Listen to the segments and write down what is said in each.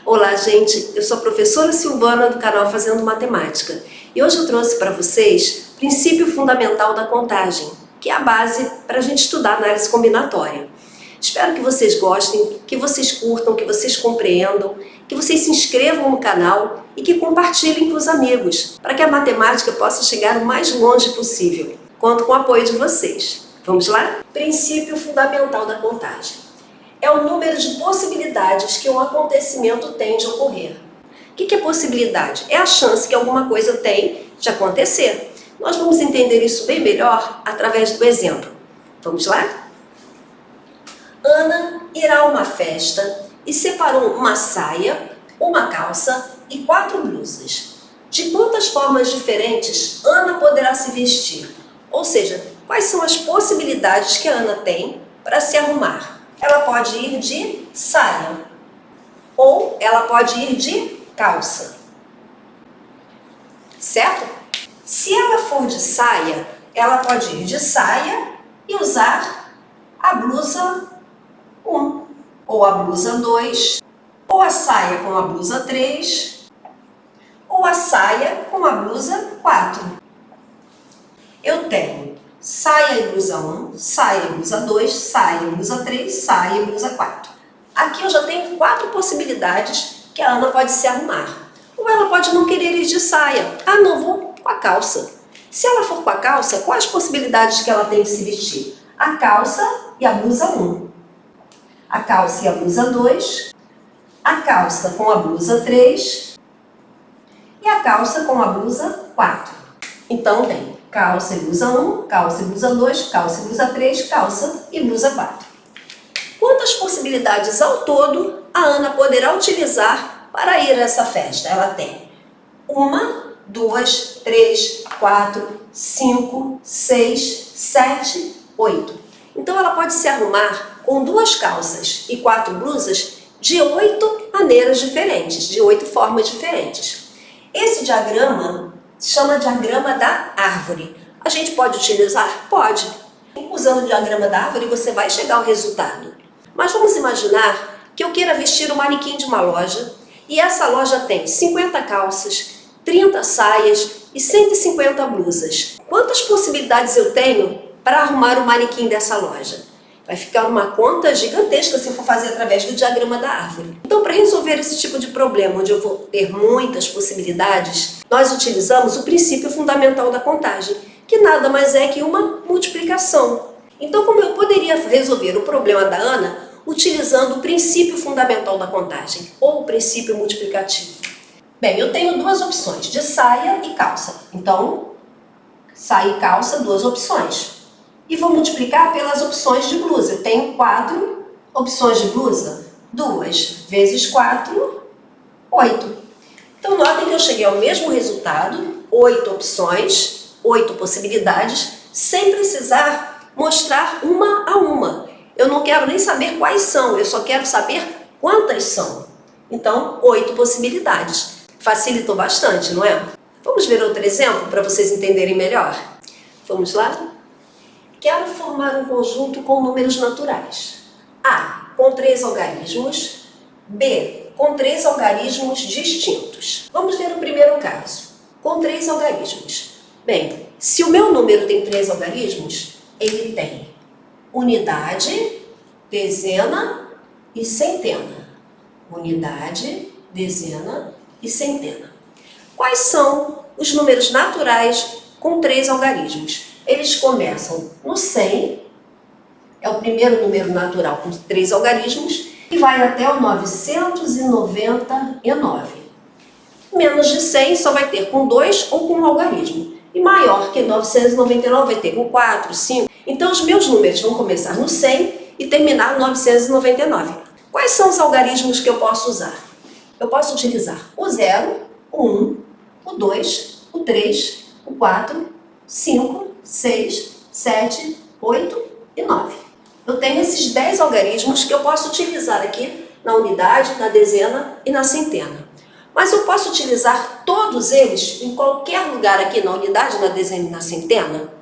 Olá, gente! Eu sou a professora Silvana do canal Fazendo Matemática e hoje eu trouxe para vocês o princípio fundamental da contagem, que é a base para a gente estudar análise combinatória. Espero que vocês gostem, que vocês curtam, que vocês compreendam, que vocês se inscrevam no canal e que compartilhem com os amigos, para que a matemática possa chegar o mais longe possível. Conto com o apoio de vocês. Vamos lá? Princípio fundamental da contagem. É o número de possibilidades que um acontecimento tem de ocorrer. O que é possibilidade? É a chance que alguma coisa tem de acontecer. Nós vamos entender isso bem melhor através do exemplo. Vamos lá? Ana irá a uma festa e separou uma saia, uma calça e 4 blusas. De quantas formas diferentes Ana poderá se vestir? Ou seja, quais são as possibilidades que a Ana tem para se arrumar? Ela pode ir de saia ou ela pode ir de calça, certo? Se ela for de saia, ela pode ir de saia e usar a blusa 1, ou a blusa 2, ou a saia com a blusa 3, ou a saia com a blusa 4. Eu tenho saia e blusa 1, saia e blusa 2, saia e blusa 3, saia e blusa 4. Aqui eu já tenho 4 possibilidades que a Ana pode se arrumar. Ou ela pode não querer ir de saia. Ah, não, vou com a calça. Se ela for com a calça, quais as possibilidades que ela tem de se vestir? A calça e a blusa 1. A calça e a blusa 2. A calça com a blusa 3. E a calça com a blusa 4. Então tem calça e blusa 1, calça e blusa 2, calça e blusa 3, calça e blusa 4. Quantas possibilidades ao todo a Ana poderá utilizar para ir a essa festa? Ela tem 1, 2, 3, 4, 5, 6, 7, 8. Então ela pode se arrumar com 2 calças e 4 blusas de 8 maneiras diferentes, de 8 formas diferentes. Esse diagrama se chama diagrama da árvore. A gente pode utilizar? Pode. Usando o diagrama da árvore, você vai chegar ao resultado. Mas vamos imaginar que eu queira vestir o manequim de uma loja e essa loja tem 50 calças, 30 saias e 150 blusas. Quantas possibilidades eu tenho para arrumar o manequim dessa loja? Vai ficar uma conta gigantesca se eu for fazer através do diagrama da árvore. Então, para resolver esse tipo de problema, onde eu vou ter muitas possibilidades, nós utilizamos o princípio fundamental da contagem, que nada mais é que uma multiplicação. Então, como eu poderia resolver o problema da Ana utilizando o princípio fundamental da contagem, ou o princípio multiplicativo? Bem, eu tenho 2 opções, de saia e calça. Então, saia e calça, 2 opções. E vou multiplicar pelas opções de blusa. Eu tenho 4 opções de blusa. 2 vezes 4, 8. Então, notem que eu cheguei ao mesmo resultado, 8 opções, 8 possibilidades, sem precisar mostrar uma a uma. Eu não quero nem saber quais são, eu só quero saber quantas são. Então, 8 possibilidades. Facilitou bastante, não é? Vamos ver outro exemplo para vocês entenderem melhor? Vamos lá? Quero formar um conjunto com números naturais. A, com 3 algarismos. B, com 3 algarismos distintos. Vamos ver o primeiro caso, com 3 algarismos. Bem, se o meu número tem 3 algarismos, ele tem unidade, dezena e centena. Unidade, dezena e centena. Quais são os números naturais com 3 algarismos? Eles começam no 100, é o primeiro número natural com 3 algarismos, e vai até o 999. Menos de 100 só vai ter com 2 ou com um algarismo. E maior que 999 vai ter com 4, 5. Então os meus números vão começar no 100 e terminar no 999. Quais são os algarismos que eu posso usar? Eu posso utilizar o 0, o 1, o 2, o 3, o 4, 5, 6, 7, 8 e 9. Eu tenho esses 10 algarismos que eu posso utilizar aqui na unidade, na dezena e na centena. Mas eu posso utilizar todos eles em qualquer lugar aqui na unidade, na dezena e na centena?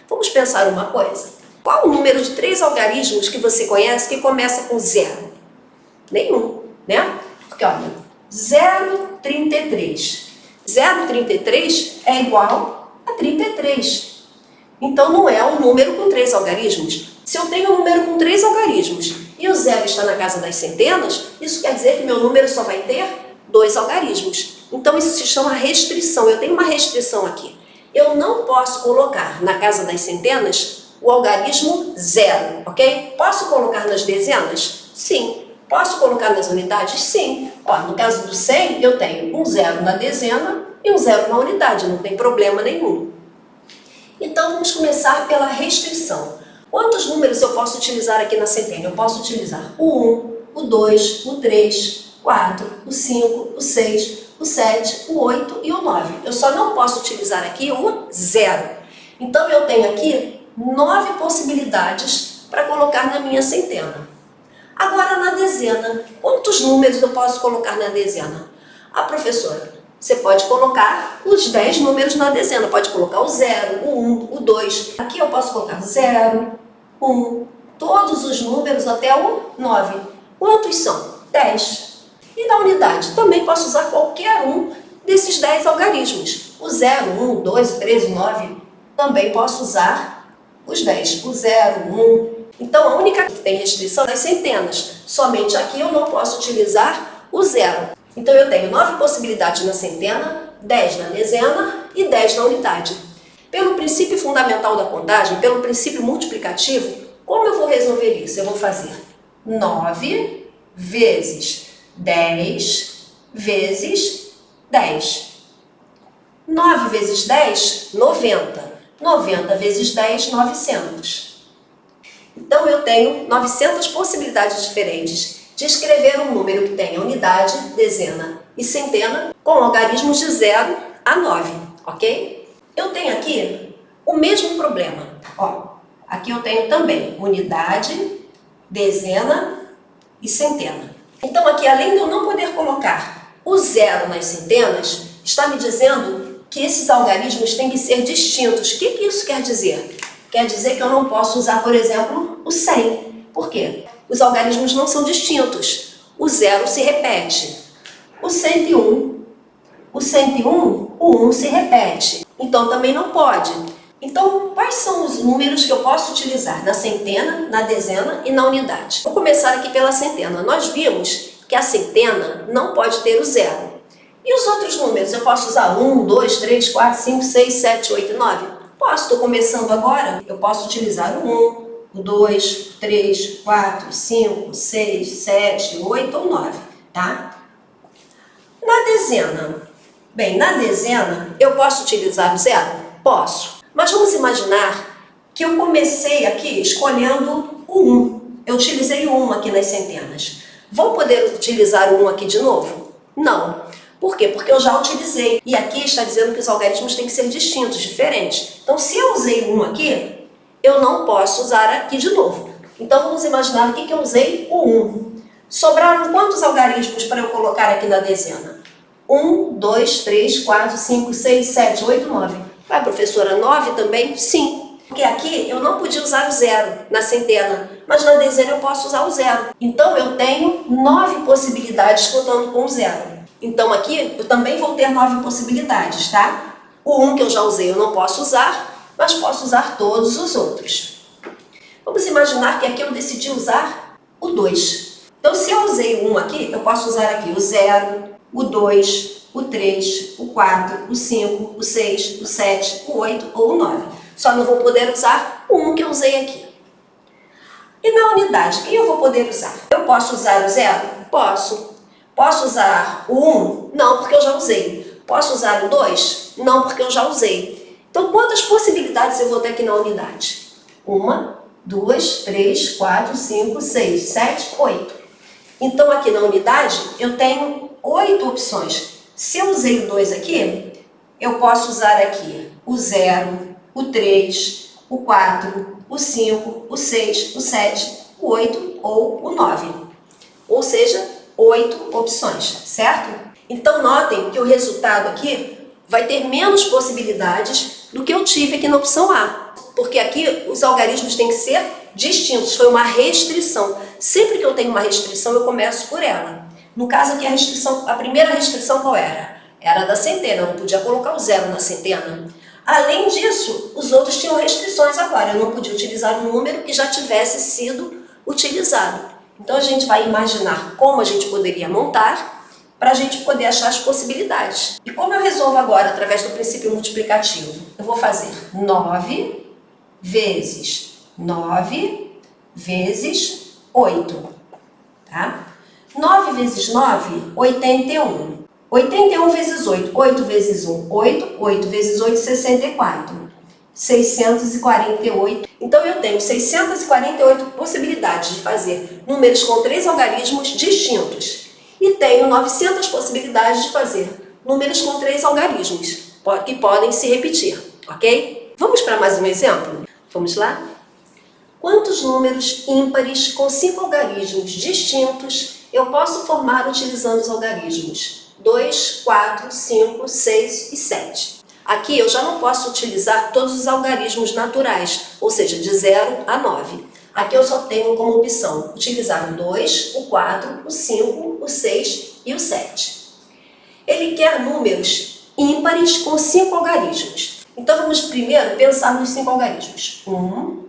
Vamos pensar uma coisa. Qual o número de 3 algarismos que você conhece que começa com 0? Nenhum, né? Porque, olha, 0,33. 0,33 é igual a 33. Então não é um número com 3 algarismos. Se eu tenho um número com 3 algarismos e o zero está na casa das centenas, isso quer dizer que meu número só vai ter 2 algarismos. Então isso se chama restrição. Eu tenho uma restrição aqui. Eu não posso colocar na casa das centenas o algarismo 0, ok? Posso colocar nas dezenas? Sim. Posso colocar nas unidades? Sim. Ó, no caso do 100, eu tenho um 0 na dezena e um 0 na unidade, não tem problema nenhum. Então vamos começar pela restrição. Quantos números eu posso utilizar aqui na centena? Eu posso utilizar o 1, o 2, o 3, o 4, o 5, o 6, o 7, o 8 e o 9. Eu só não posso utilizar aqui o 0. Então eu tenho aqui 9 possibilidades para colocar na minha centena. Agora na dezena, quantos números eu posso colocar na dezena? Ah, professora, você pode colocar os 10 números na dezena, pode colocar o 0, o 1, o 2. Aqui eu posso colocar 0, 1, todos os números até o 9. Quantos são? 10. E na unidade, também posso usar qualquer um desses 10 algarismos. O 0, 1, o 2, o 3, o 9, também posso usar os 10. O 0, 1. Então a única que tem restrição é as centenas. Somente aqui eu não posso utilizar o 0. Então eu tenho 9 possibilidades na centena, 10 na dezena e 10 na unidade. Pelo princípio fundamental da contagem, pelo princípio multiplicativo, como eu vou resolver isso? Eu vou fazer 9 vezes 10 vezes 10. 9 vezes 10, 90. 90 vezes 10, 900. Então eu tenho 900 possibilidades diferentes de escrever um número que tenha unidade, dezena e centena com algarismos de 0 a 9, ok? Eu tenho aqui o mesmo problema. Ó, aqui eu tenho também unidade, dezena e centena. Então aqui, além de eu não poder colocar o 0 nas centenas, está me dizendo que esses algarismos têm que ser distintos. O que isso quer dizer? Quer dizer que eu não posso usar, por exemplo, o 100. Por quê? Os algarismos não são distintos. O 0 se repete. O 101, o 1 se repete. Então também não pode. Então, quais são os números que eu posso utilizar na centena, na dezena e na unidade? Vou começar aqui pela centena. Nós vimos que a centena não pode ter o 0. E os outros números? Eu posso usar 1, 2, 3, 4, 5, 6, 7, 8, 9? Posso, estou começando agora. Eu posso utilizar o 1, o 2, o 3, 4, 5, 6, 7, 8 ou 9, tá? Na dezena. Bem, na dezena, eu posso utilizar o 0? Posso. Mas vamos imaginar que eu comecei aqui escolhendo o 1. Eu utilizei o 1 aqui nas centenas. Vou poder utilizar o 1 aqui de novo? Não. Por quê? Porque eu já utilizei. E aqui está dizendo que os algarismos têm que ser distintos, diferentes. Então, se eu usei o 1 aqui, eu não posso usar aqui de novo. Então, vamos imaginar aqui que eu usei o 1. Sobraram quantos algarismos para eu colocar aqui na dezena? 1, 2, 3, 4, 5, 6, 7, 8, 9. Vai, professora, 9 também? Sim. Porque aqui eu não podia usar o 0 na centena, mas na dezena eu posso usar o 0. Então eu tenho 9 possibilidades contando com o 0. Então aqui eu também vou ter 9 possibilidades, tá? O 1 que eu já usei eu não posso usar, mas posso usar todos os outros. Vamos imaginar que aqui eu decidi usar o 2. Então se eu usei o 1 aqui, eu posso usar aqui o 0, o 2, o 3, o 4, o 5, o 6, o 7, o 8 ou o 9. Só não vou poder usar o 1 que eu usei aqui. E na unidade, quem eu vou poder usar? Eu posso usar o 0? Posso. Posso usar o 1? Não, porque eu já usei. Posso usar o 2? Não, porque eu já usei. Então, quantas possibilidades eu vou ter aqui na unidade? 1, 2, 3, 4, 5, 6, 7, 8. Então, aqui na unidade, eu tenho 8 opções. Se eu usei o 2 aqui, eu posso usar aqui o 0, o 3, o 4, o 5, o 6, o 7, o 8 ou o 9. Ou seja, 8 opções, certo? Então notem que o resultado aqui vai ter menos possibilidades do que eu tive aqui na opção A. Porque aqui os algarismos têm que ser distintos, foi uma restrição. Sempre que eu tenho uma restrição, eu começo por ela. No caso aqui, a primeira restrição qual era? Era da centena, eu não podia colocar o 0 na centena. Além disso, os outros tinham restrições agora, eu não podia utilizar um número que já tivesse sido utilizado. Então a gente vai imaginar como a gente poderia montar para a gente poder achar as possibilidades. E como eu resolvo agora através do princípio multiplicativo? Eu vou fazer 9 vezes 9 vezes 8, tá? 9 vezes 9, 81. 81 vezes 8, 8 vezes 1, 8, 8 vezes 8, 64. 648. Então eu tenho 648 possibilidades de fazer números com 3 algarismos distintos. E tenho 900 possibilidades de fazer números com 3 algarismos, que podem se repetir, ok? Vamos para mais um exemplo? Vamos lá? Quantos números ímpares com 5 algarismos distintos eu posso formar utilizando os algarismos 2, 4, 5, 6 e 7? Aqui eu já não posso utilizar todos os algarismos naturais, ou seja, de 0 a 9. Aqui eu só tenho como opção utilizar o 2, o 4, o 5, o 6 e o 7. Ele quer números ímpares com 5 algarismos. Então vamos primeiro pensar nos 5 algarismos. 1,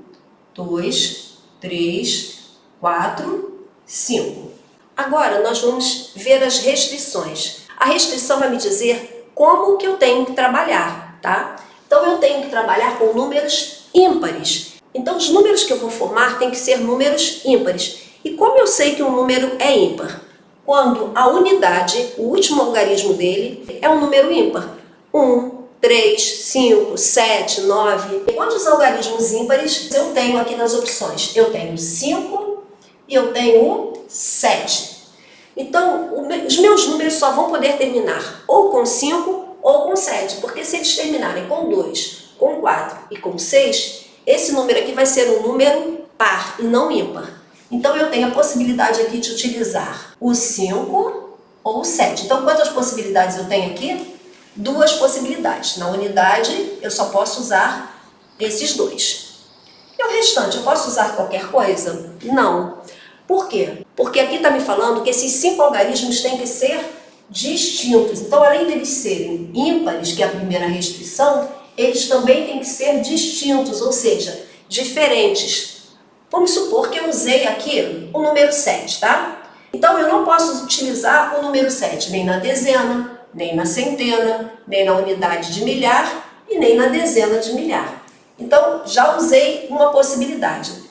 2, 3, 4, 5. Agora nós vamos ver as restrições. A restrição vai me dizer como que eu tenho que trabalhar, tá? Então eu tenho que trabalhar com números ímpares. Então os números que eu vou formar têm que ser números ímpares. E como eu sei que um número é ímpar? Quando a unidade, o último algarismo dele, é um número ímpar. 1, 3, 5, 7, 9. Quantos algarismos ímpares eu tenho aqui nas opções? Eu tenho 5 e eu tenho 7. Então, os meus números só vão poder terminar ou com 5 ou com 7, porque se eles terminarem com 2, com 4 e com 6, esse número aqui vai ser um número par e não ímpar. Então, eu tenho a possibilidade aqui de utilizar o 5 ou o 7. Então, quantas possibilidades eu tenho aqui? 2 possibilidades. Na unidade, eu só posso usar esses 2. E o restante, eu posso usar qualquer coisa? Não. Por quê? Porque aqui está me falando que esses 5 algarismos têm que ser distintos. Então, além deles serem ímpares, que é a primeira restrição, eles também têm que ser distintos, ou seja, diferentes. Vamos supor que eu usei aqui o número 7, tá? Então, eu não posso utilizar o número 7 nem na dezena, nem na centena, nem na unidade de milhar e nem na dezena de milhar. Então, já usei uma possibilidade.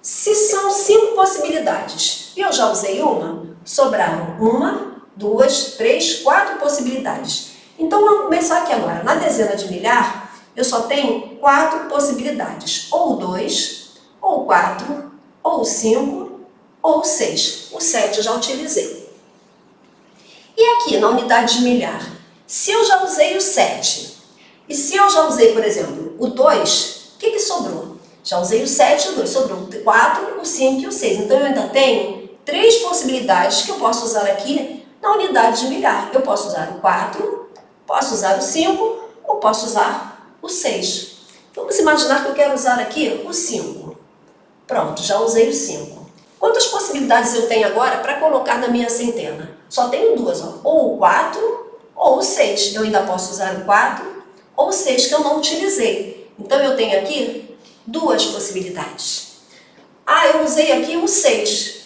Se são 5 possibilidades e eu já usei uma, sobraram 1, 2, 3, 4 possibilidades. Então, vamos começar aqui agora. Na dezena de milhar, eu só tenho 4 possibilidades. Ou 2, ou 4, ou 5, ou 6. O 7 eu já utilizei. E aqui, na unidade de milhar, se eu já usei o 7, e se eu já usei, por exemplo, o 2, o que sobrou? Já usei o 7 e o 2, sobrou o 4, o 5 e o 6. Então, eu ainda tenho 3 possibilidades que eu posso usar aqui na unidade de milhar. Eu posso usar o 4, posso usar o 5 ou posso usar o 6. Vamos imaginar que eu quero usar aqui o 5. Pronto, já usei o 5. Quantas possibilidades eu tenho agora para colocar na minha centena? Só tenho 2, ó, ou o 4 ou o 6. Eu ainda posso usar o 4 ou o 6 que eu não utilizei. Então, eu tenho aqui 2 possibilidades. Ah, eu usei aqui o 6.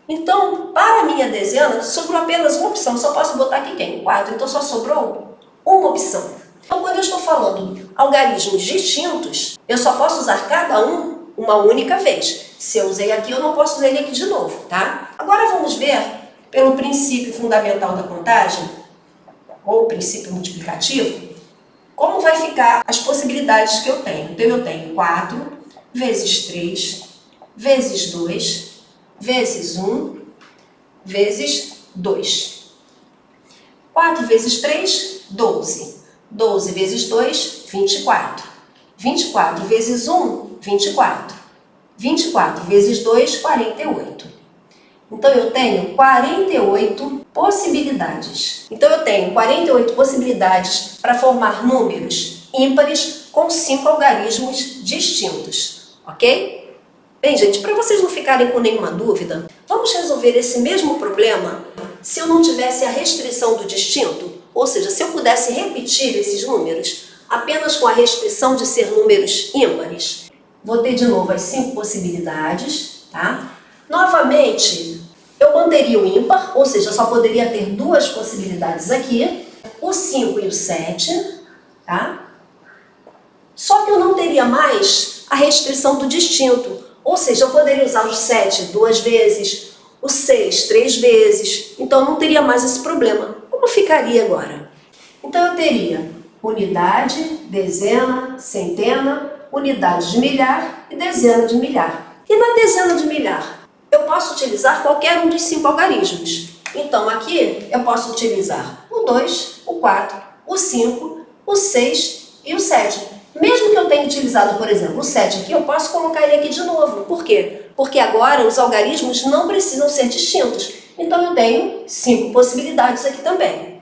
Então, para a minha dezena, sobrou apenas uma opção. Só posso botar aqui quem? 4. Então, só sobrou uma opção. Então, quando eu estou falando algarismos distintos, eu só posso usar cada um uma única vez. Se eu usei aqui, eu não posso usar ele aqui de novo, tá? Agora, vamos ver, pelo princípio fundamental da contagem, ou princípio multiplicativo, como vai ficar as possibilidades que eu tenho. Então, eu tenho 4 vezes 3, vezes 2, vezes 1, vezes 2. 4 vezes 3, 12. 12 vezes 2, 24. 24 vezes 1, 24. 24 vezes 2, 48. Então, eu tenho 48 possibilidades. Então, eu tenho 48 possibilidades para formar números ímpares com 5 algarismos distintos, ok? Bem, gente, para vocês não ficarem com nenhuma dúvida, vamos resolver esse mesmo problema se eu não tivesse a restrição do distinto? Ou seja, se eu pudesse repetir esses números apenas com a restrição de ser números ímpares. Vou ter de novo as 5 possibilidades, tá? Novamente, eu manteria o ímpar, ou seja, só poderia ter 2 possibilidades aqui, o 5 e o 7, tá? Só que eu não teria mais a restrição do distinto, ou seja, eu poderia usar o 7 2 vezes, o 6 3 vezes, então não teria mais esse problema. Como ficaria agora? Então eu teria unidade, dezena, centena, unidade de milhar e dezena de milhar. E na dezena de milhar, eu posso utilizar qualquer um dos 5 algarismos. Então aqui eu posso utilizar o 2, o 4, o 5, o 6 e o 7. Mesmo que eu tenha utilizado, por exemplo, o 7 aqui, eu posso colocar ele aqui de novo. Por quê? Porque agora os algarismos não precisam ser distintos. Então eu tenho 5 possibilidades aqui também.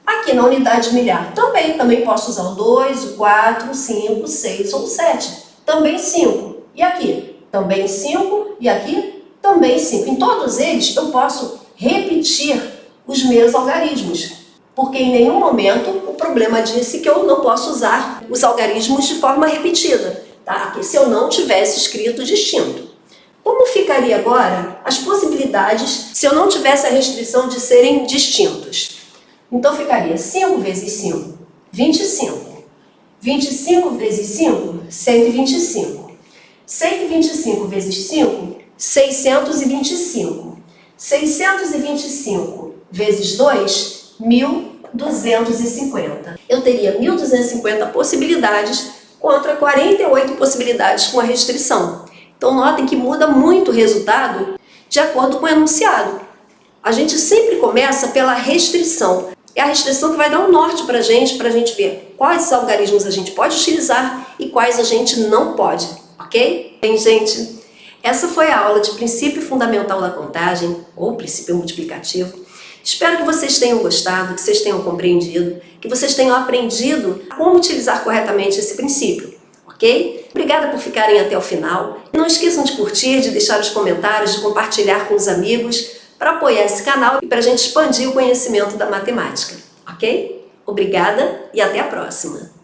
Aqui na unidade de milhar também posso usar o 2, o 4, o 5, o 6 ou o 7. Também 5. E aqui? Também 5. E aqui? Também 5. Em todos eles eu posso repetir os meus algarismos. Porque em nenhum momento o problema disse que eu não posso usar os algarismos de forma repetida, tá? Aqui, se eu não tivesse escrito distinto. Como ficaria agora as possibilidades se eu não tivesse a restrição de serem distintos? Então ficaria 5 vezes 5, 25. 25 vezes 5, 125. 125 vezes 5, 625. 625 vezes 2, 1.250. Eu teria 1.250 possibilidades contra 48 possibilidades com a restrição. Então notem que muda muito o resultado de acordo com o enunciado. A gente sempre começa pela restrição. É a restrição que vai dar um norte para a gente ver quais algarismos a gente pode utilizar e quais a gente não pode, ok? Bem, gente, essa foi a aula de princípio fundamental da contagem, ou princípio multiplicativo. Espero que vocês tenham gostado, que vocês tenham compreendido, que vocês tenham aprendido como utilizar corretamente esse princípio, ok? Obrigada por ficarem até o final. Não esqueçam de curtir, de deixar os comentários, de compartilhar com os amigos para apoiar esse canal e para a gente expandir o conhecimento da matemática, ok? Obrigada e até a próxima!